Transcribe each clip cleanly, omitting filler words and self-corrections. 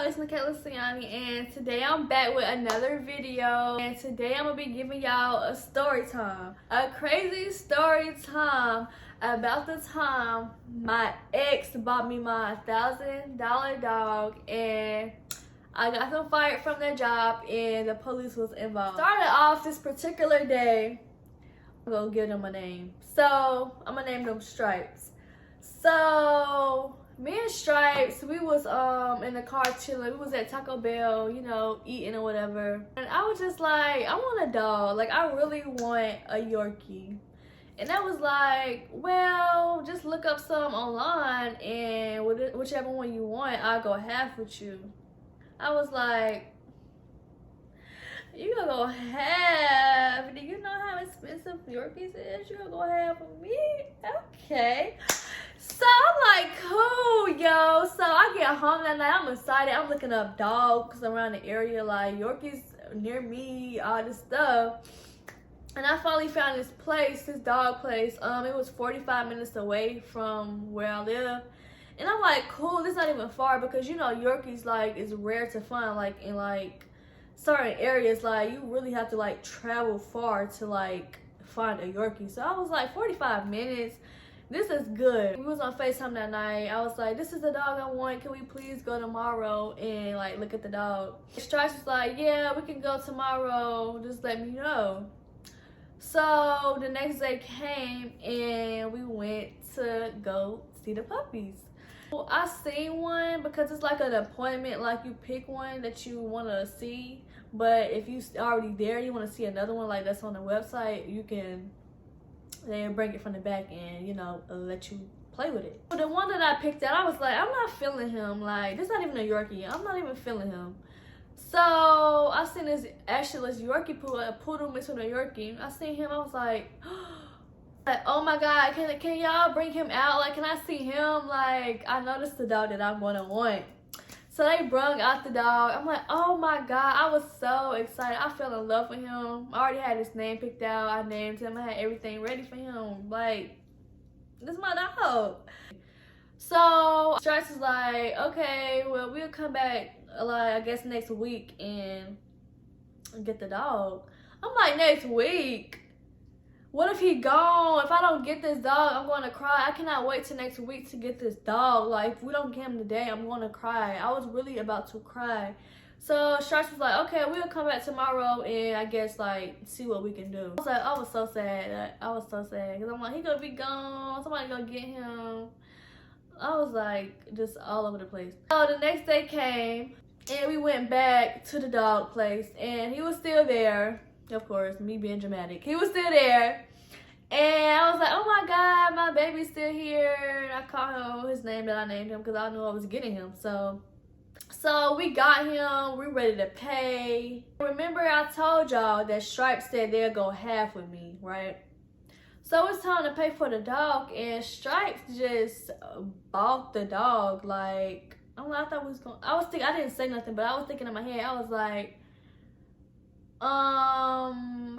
it's Michaela Siani, and today I'm back with another video. And today I'm gonna be giving y'all a story time, a crazy story time about the time my ex bought me my $1,000 dog, and I got them fired from their job, and the police was involved. Started off this particular day. I'm gonna give them a name, so I'm gonna name them Stripes. So me and Stripes, we was in the car chilling. We was at Taco Bell, you know, eating or whatever. And I was just like, I want a dog. Like, I really want a Yorkie. And I was like, well, just look up some online, and whichever one you want, I'll go half with you. I was like, you gonna go half? Do you know how expensive Yorkies is? You gonna go half with me? Okay. So I'm like, cool, yo. So I get home that night. I'm excited. I'm looking up dogs around the area, like Yorkies near me, all this stuff. And I finally found this place, this dog place. It was 45 minutes away from where I live. And I'm like, cool, this not even far, because you know Yorkies like is rare to find, like in like certain areas. Like you really have to like travel far to like find a Yorkie. So I was like, 45 minutes. This is good. We was on FaceTime that night. I was like, this is the dog I want. Can we please go tomorrow and like look at the dog? Stripes was like, yeah, we can go tomorrow. Just let me know. So the next day came and we went to go see the puppies. Well, I seen one because it's like an appointment. Like you pick one that you want to see. But if you already there, you want to see another one like that's on the website, you can then bring it from the back and, you know, let you play with it. But the one that I picked out, I was like, I'm not feeling him. Like, this not even a Yorkie. I'm not even feeling him. So I seen this Yorkie poodle mixed with a Yorkie. I seen him. I was like, oh my God, can y'all bring him out? Like, can I see him? Like, I know this is the dog that I'm gonna want. So they brung out the dog. I'm like, oh my God. I was so excited. I fell in love with him. I already had his name picked out. I named him. I had everything ready for him. Like, this is my dog. So Stripes was like, okay, well, we'll come back, like, I guess next week and get the dog. I'm like, next week? What if he gone? If I don't get this dog, I'm going to cry. I cannot wait till next week to get this dog. Like, if we don't get him today, I'm going to cry. I was really about to cry. So Stripes was like, okay, we'll come back tomorrow and I guess, like, see what we can do. I was like, I was so sad. I was so sad. Because I'm like, he going to be gone. Somebody going to get him. I was, like, just all over the place. So the next day came and we went back to the dog place. And he was still there. Of course, me being dramatic. He was still there. And I was like, oh my God, my baby's still here. And I called him his name that I named him because I knew I was getting him. So we got him. We ready to pay. Remember I told y'all that Stripes said they'll go half with me, right? So it's time to pay for the dog. And Stripes just bought the dog. Like, I thought we was going, I didn't say nothing, but I was thinking in my head, I was like, I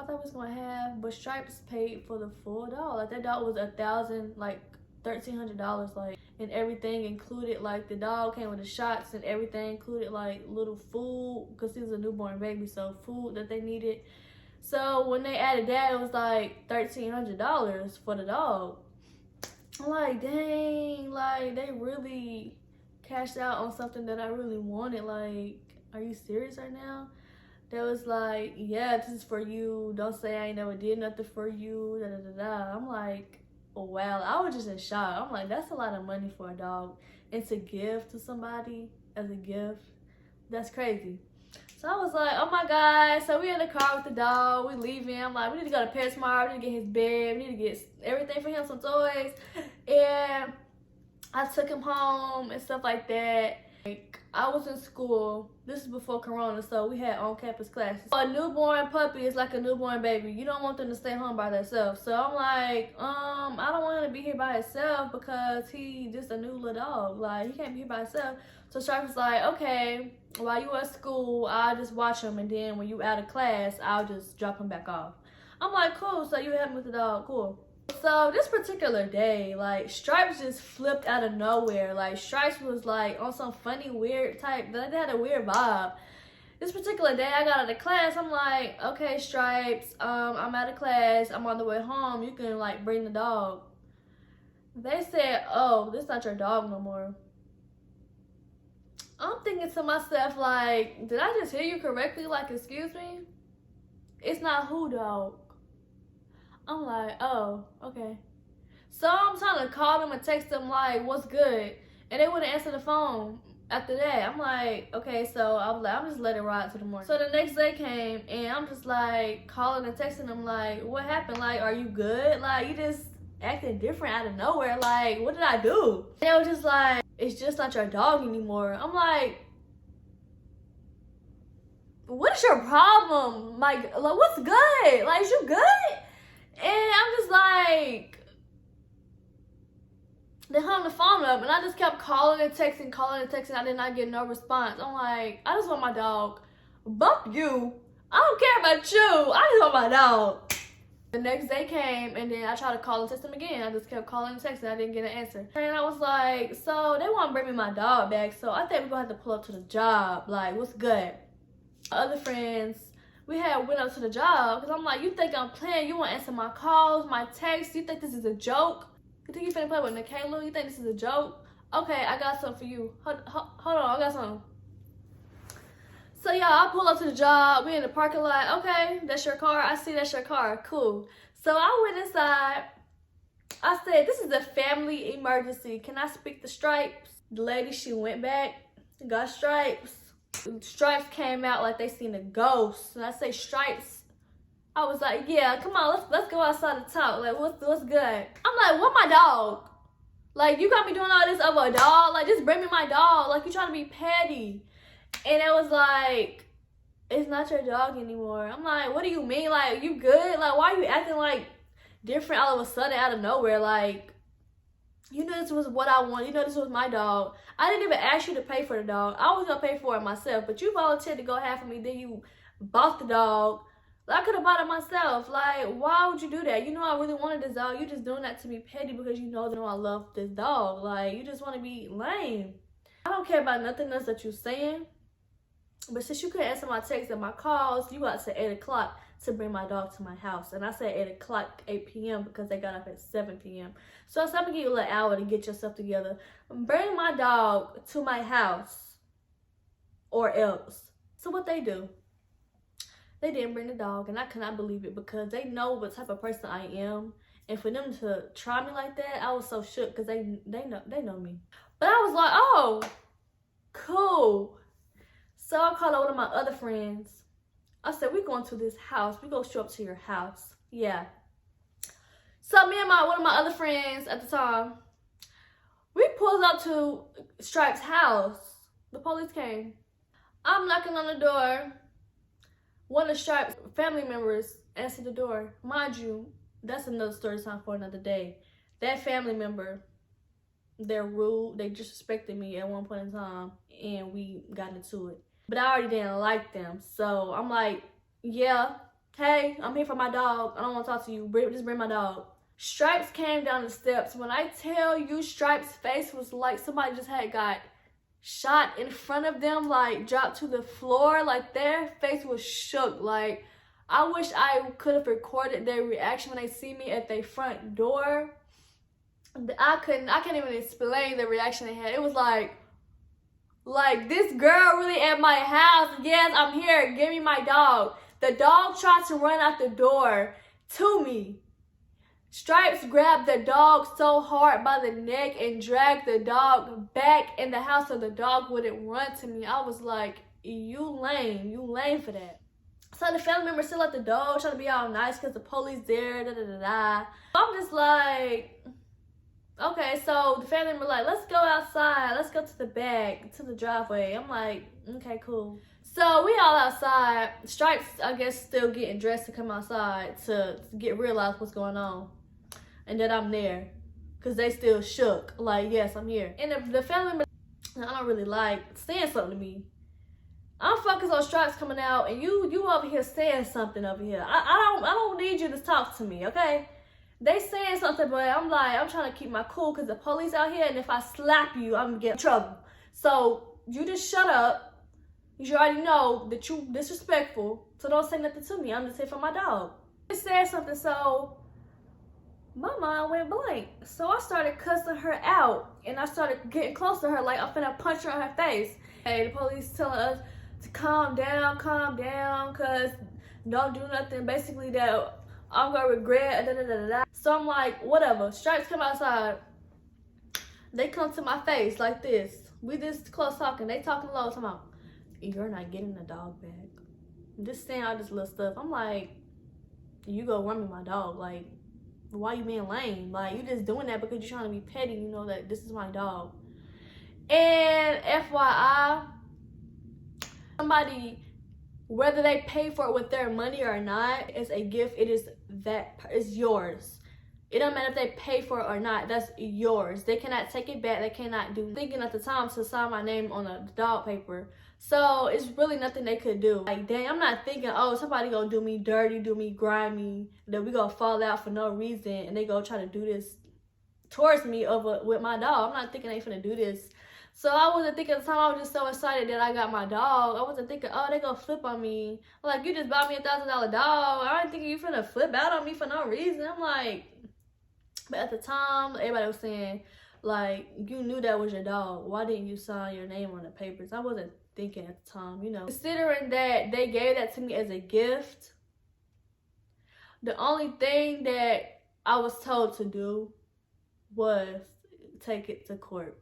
thought we was gonna have, but Stripes paid for the full dog. Like, that dog was $1,000, like $1,300, like, and everything included. Like, the dog came with the shots and everything, included like little food, because he was a newborn baby, so food that they needed. So when they added that, it was like $1,300 for the dog. I'm like, dang, like, they really cashed out on something that I really wanted. Like, are you serious right now? That was like, yeah, this is for you. Don't say I ain't never did nothing for you. Da, da, da, da. I'm like, oh, wow. I was just in shock. I'm like, that's a lot of money for a dog. And to give to somebody as a gift, that's crazy. So I was like, oh my God. So we in the car with the dog. We leaving. I'm like, we need to go to PetSmart. We need to get his bed. We need to get everything for him, some toys. And I took him home and stuff like that. Like, I was in school. This is before Corona, so we had on-campus classes. A newborn puppy is like a newborn baby. You don't want them to stay home by themselves. So I'm like, I don't want him to be here by himself because he just a new little dog. Like, he can't be here by himself. So Stripes was like, okay, while you at school, I'll just watch him, and then when you out of class, I'll just drop him back off. I'm like, cool. So you help me with the dog, cool. So this particular day, like Stripes just flipped out of nowhere. Like Stripes was like on some funny, weird type. They had a weird vibe. This particular day, I got out of class. I'm like, okay, Stripes, I'm out of class. I'm on the way home. You can like bring the dog. They said, oh, this not your dog no more. I'm thinking to myself, like, did I just hear you correctly? Like, excuse me? It's not who dog. I'm like, oh, okay. So I'm trying to call them and text them like, what's good? And they wouldn't answer the phone after that. I'm like, okay, so I was like, I'm just letting it ride to the morning. So the next day came and I'm just like calling and texting them like, what happened? Like, are you good? Like, you just acting different out of nowhere. Like, what did I do? They were just like, it's just not your dog anymore. I'm like, what is your problem? Like what's good? Like, is you good? And I'm just like, they hung the phone up and I just kept calling and texting. I did not get no response. I'm like, I just want my dog. Bump you. I don't care about you. I just want my dog. The next day came and then I tried to call and text them again. I just kept calling and texting. I didn't get an answer. And I was like, so they want to bring me my dog back. So I think we're going to have to pull up to the job. Like, what's good? My other friends, we had went up to the job because I'm like, you think I'm playing? You won't answer my calls, my texts? You think this is a joke? You think you finna play with Nikayla? You think this is a joke? Okay, I got something for you. Hold on, I got something. So y'all, I pull up to the job. We in the parking lot. Okay, that's your car. I see that's your car. Cool. So I went inside. I said, this is a family emergency. Can I speak to Stripes? The lady, she went back, got Stripes. Stripes came out like they seen a ghost. And I say, Stripes. I was like, yeah, come on, let's go outside and talk. Like, what's good? I'm like, what my dog? Like, you got me doing all this over a dog? Like, just bring me my dog. Like, you trying to be petty. And it was like, it's not your dog anymore. I'm like, what do you mean? Like, you good? Like, why are you acting like different all of a sudden out of nowhere? Like, you know this was what I want. You know this was my dog. I didn't even ask you to pay for the dog. I was going to pay for it myself. But you volunteered to go half of me. Then you bought the dog. I could have bought it myself. Like, why would you do that? You know I really wanted this dog. You're just doing that to be petty because you know I love this dog. Like, you just want to be lame. I don't care about nothing else that you're saying. But since you couldn't answer my texts and my calls, you got to 8 o'clock to bring my dog to my house. And I said 8 o'clock, 8 p.m. because they got up at 7 p.m. So I'm going to give you a little hour to get yourself together. Bring my dog to my house or else. So what they do? They didn't bring the dog, and I could not believe it because they know what type of person I am. And for them to try me like that, I was so shook because they know me. But I was like, oh, cool. So I called out one of my other friends. I said, we going to this house. We gonna show up to your house. Yeah. So me and one of my other friends at the time, we pulled up to Stripe's house. The police came. I'm knocking on the door. One of Stripe's family members answered the door. Mind you, that's another story time for another day. That family member, they're rude. They disrespected me at one point in time, and we got into it. But I already didn't like them. So I'm like, yeah, hey, I'm here for my dog. I don't want to talk to you. Just bring my dog. Stripes came down the steps. When I tell you, Stripes' face was like somebody just had got shot in front of them, like dropped to the floor. Like their face was shook. Like I wish I could have recorded their reaction when they see me at their front door. I can't even explain the reaction they had. It was like this girl really at my house. Yes, I'm here. Give me my dog. The dog tried to run out the door to me. Stripes grabbed the dog so hard by the neck and dragged the dog back in the house so the dog wouldn't run to me. I was like, you lame. You lame for that. So the family member still at the door trying to be all nice because the police there. I'm just like, okay, so the family member like, let's go outside. Let's go to the back, to the driveway. I'm like, okay, cool. So we all outside. Stripes, I guess, still getting dressed to come outside to realize what's going on. And that I'm there. Because they still shook. Like, yes, I'm here. And the family member, I don't really like saying something to me. I'm focused on Stripes coming out. And you over here saying something over here. I don't need you to talk to me, okay? They saying something, but I'm like, I'm trying to keep my cool because the police out here, and if I slap you, I'm gonna get in trouble. So you just shut up. You already know that you disrespectful, so don't say nothing to me. I'm just here for my dog. They said something, so my mind went blank. So I started cussing her out, and I started getting close to her, like I'm finna punch her in her face. Hey, the police telling us to calm down, cause don't do nothing. Basically, that I'm gonna regret. Da, da, da, da, da. So I'm like, whatever. Stripes come outside. They come to my face like this. We this close talking. They talking low. Talking about, you're not getting the dog back. Just saying all this little stuff. I'm like, you go run me my dog. Like, why you being lame? Like, you just doing that because you're trying to be petty. You know that this is my dog. And FYI, somebody, whether they pay for it with their money or not, it's a gift. It is it's yours. It don't matter if they pay for it or not. That's yours. They cannot take it back. They cannot do thinking at the time to sign my name on the dog paper. So it's really nothing they could do. Like, dang, I'm not thinking, oh, somebody gonna do me dirty, do me grimy, that we gonna fall out for no reason, and they go try to do this towards me with my dog. I'm not thinking they finna do this. So I wasn't thinking at the time. I was just so excited that I got my dog. I wasn't thinking, oh, they gonna flip on me. Like, you just bought me $1,000 dog. I wasn't thinking you finna flip out on me for no reason. I'm like, but at the time, everybody was saying, like, you knew that was your dog. Why didn't you sign your name on the papers? I wasn't thinking at the time, you know. Considering that they gave that to me as a gift, the only thing that I was told to do was take it to court.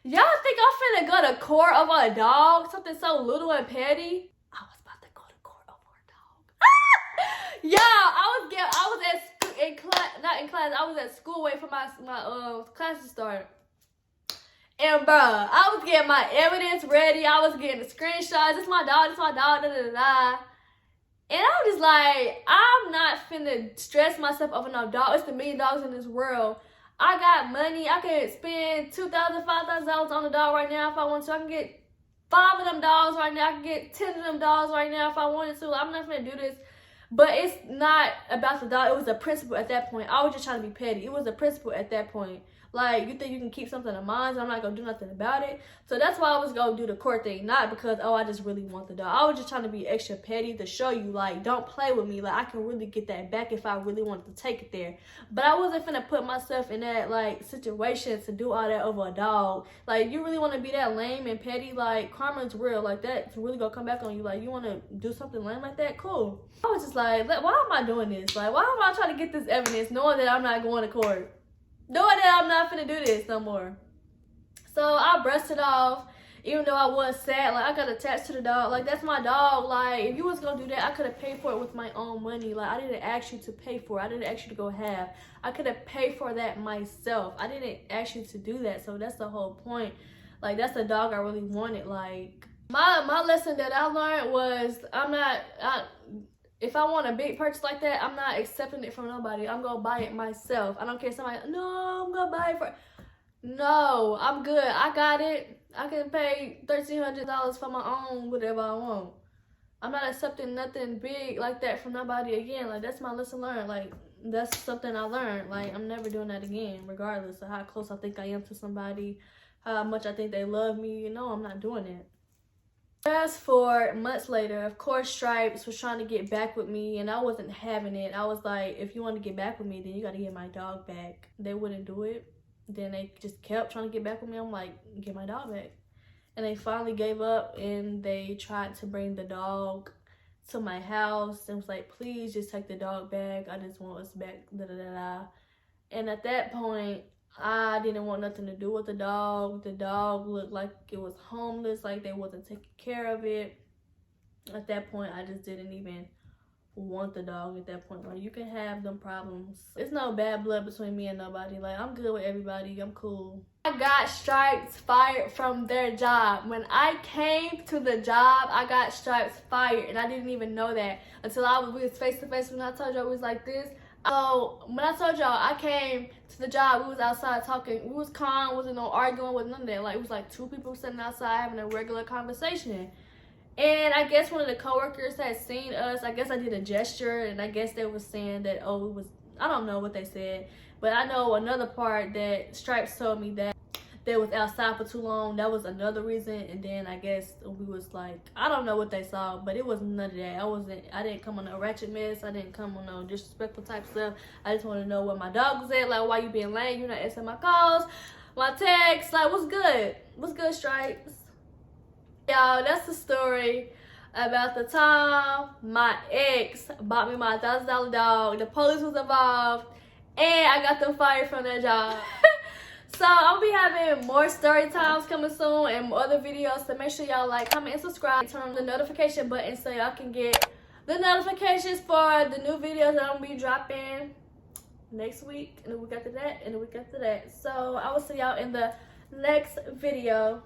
Y'all think I'm finna go to court over a dog? Something so little and petty? I was about to go to court over a dog. Yeah, I was at school waiting for my class to start. And bruh, I was getting my evidence ready. I was getting the screenshots. This my dog, da da da da. And I was just like, I'm not finna stress myself over no dog. It's the million dogs in this world. I got money. I could spend $2,000, $5,000 on the dog right now if I want to. I can get 5 of them dogs right now. I can get 10 of them dogs right now if I wanted to. I'm not gonna do this. But it's not about the dog. It was a principle at that point. I was just trying to be petty. It was a principle at that point. Like, you think you can keep something in mind, I'm not gonna do nothing about it. So that's why I was gonna do the court thing. Not because, oh, I just really want the dog. I was just trying to be extra petty to show you, like, don't play with me. Like, I can really get that back if I really wanted to take it there. But I wasn't finna put myself in that, like, situation to do all that over a dog. Like, you really want to be that lame and petty? Like, karma's real. Like, that's really gonna come back on you. Like, you want to do something lame like that? Cool. I was just like, why am I doing this? Like, why am I trying to get this evidence knowing that I'm not going to court? Knowing that I'm not finna do this no more. So I brushed it off, even though I was sad. Like, I got attached to the dog. Like, that's my dog. Like, if you was gonna do that, I could have paid for it with my own money. Like, I didn't ask you to pay for it. I didn't ask you to go have. I could have paid for that myself. I didn't ask you to do that. So that's the whole point. Like, that's the dog I really wanted. Like, my lesson that I learned was if I want a big purchase like that, I'm not accepting it from nobody. I'm gonna buy it myself. I don't care if somebody, no, I'm gonna buy it for, no, I'm good. I got it. I can pay $1,300 for my own whatever I want. I'm not accepting nothing big like that from nobody again. Like, that's my lesson learned. Like, that's something I learned. Like, I'm never doing that again, regardless of how close I think I am to somebody, how much I think they love me. You know, I'm not doing it. Fast forward months later, of course, Stripes was trying to get back with me, and I wasn't having it. I was like, if you want to get back with me, then you got to get my dog back. They wouldn't do it. Then they just kept trying to get back with me. I'm like, get my dog back. And they finally gave up, and they tried to bring the dog to my house and was like, please just take the dog back. I just want us back, da da da da. And at that point, I didn't want nothing to do with the dog. The dog looked like it was homeless, like they wasn't taking care of it. At that point, I just didn't even want the dog at that point. Like, you can have them problems. It's no bad blood between me and nobody. Like, I'm good with everybody. I'm cool. I got Stripes fired from their job. When I came to the job, I got Stripes fired, and I didn't even know that until we was face to face. When I told you I was like this. So when I told y'all I came to the job, we was outside talking. We was calm, wasn't no arguing with none of that. Like, it was like 2 people sitting outside having a regular conversation. And I guess one of the coworkers had seen us. I guess I did a gesture, and I guess they was saying that, oh, I don't know what they said, but I know another part that Stripes told me that they was outside for too long. That was another reason. And then I guess we was like, I don't know what they saw, but it was none of that. I didn't come on no ratchet mess. I didn't come on no disrespectful type stuff. I just want to know where my dog was at. Like, why you being lame? You not answering my calls, my texts. Like, what's good? What's good, Stripes? Y'all, that's the story about the time my ex bought me my $1,000 dog. The police was involved, and I got them fired from their job. So I'll be having more story times coming soon and other videos. So make sure y'all like, comment, and subscribe. Turn on the notification button so y'all can get the notifications for the new videos that I'm gonna be dropping next week and the week after that and the week after that. So I will see y'all in the next video.